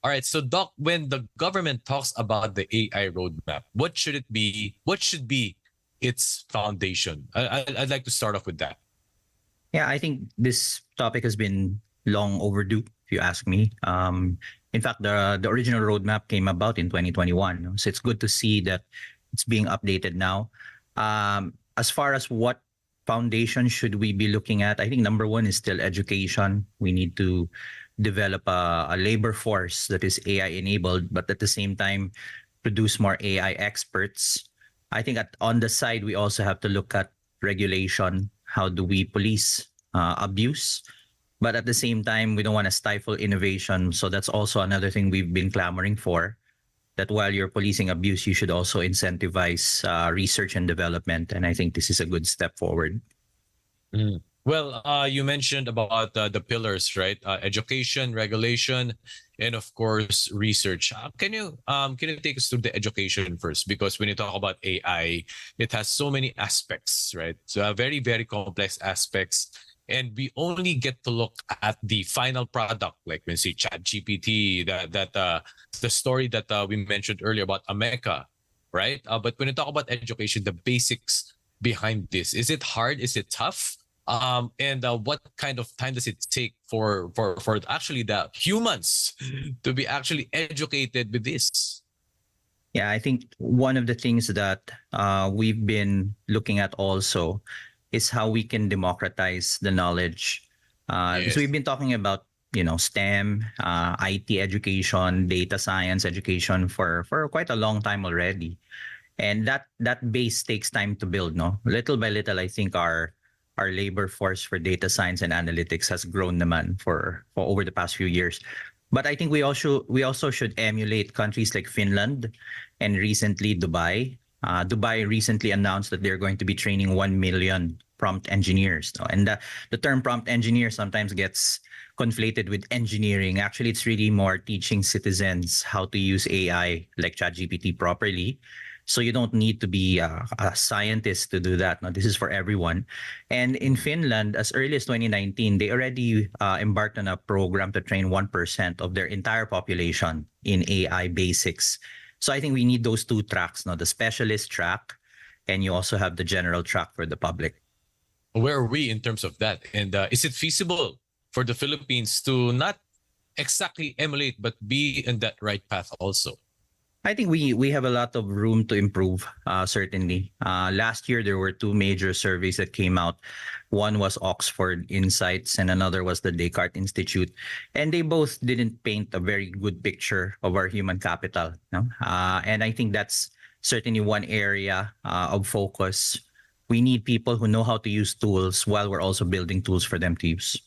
All right. So, Doc, when the government talks about the AI roadmap, what should it be? What should be its foundation? I'd like to start off with that. Yeah, I think this topic has been long overdue, if you ask me. In fact, the original roadmap came about in 2021, so it's good to see that it's being updated now. As far as what foundation should we be looking at, I think number one is still education. We need to develop a labor force that is AI enabled, but at the same time produce more AI experts. I think on the side we also have to look at regulation. How do we police abuse? But at the same time, we don't want to stifle innovation. So that's also another thing we've been clamoring for. That while you're policing abuse, you should also incentivize research and development. And I think this is a good step forward. Mm. Well, you mentioned about the pillars, right? Education, regulation, and of course research. Can you take us through the education first? Because when you talk about AI, it has so many aspects, right? So very very complex aspects, and we only get to look at the final product, like when you see Chat GPT, the story that we mentioned earlier about Ameka, right? But when you talk about education, the basics behind this, is it hard? Is it tough? And what kind of time does it take for actually the humans to be actually educated with this? Yeah, I think one of the things that we've been looking at also is how we can democratize the knowledge. So we've Yes. been talking about STEM, IT education, data science education for quite a long time already, and that base takes time to build. No, little by little, I think our labor force for data science and analytics has grown naman for over the past few years. But I think we also should emulate countries like Finland and recently Dubai. Dubai recently announced that they're going to be training 1 million prompt engineers. And the term prompt engineer sometimes gets conflated with engineering. Actually, it's really more teaching citizens how to use AI like ChatGPT properly. So you don't need to be a scientist to do that. No, this is for everyone. And in Finland, as early as 2019, they already embarked on a program to train 1% of their entire population in AI basics. So I think we need those two tracks, no, the specialist track, and you also have the general track for the public. Where are we in terms of that? And is it feasible for the Philippines to not exactly emulate, but be in that right path also? I think we have a lot of room to improve, certainly. Last year, there were two major surveys that came out. One was Oxford Insights and another was the Descartes Institute. And they both didn't paint a very good picture of our human capital. No? And I think that's certainly one area of focus. We need people who know how to use tools while we're also building tools for them to use.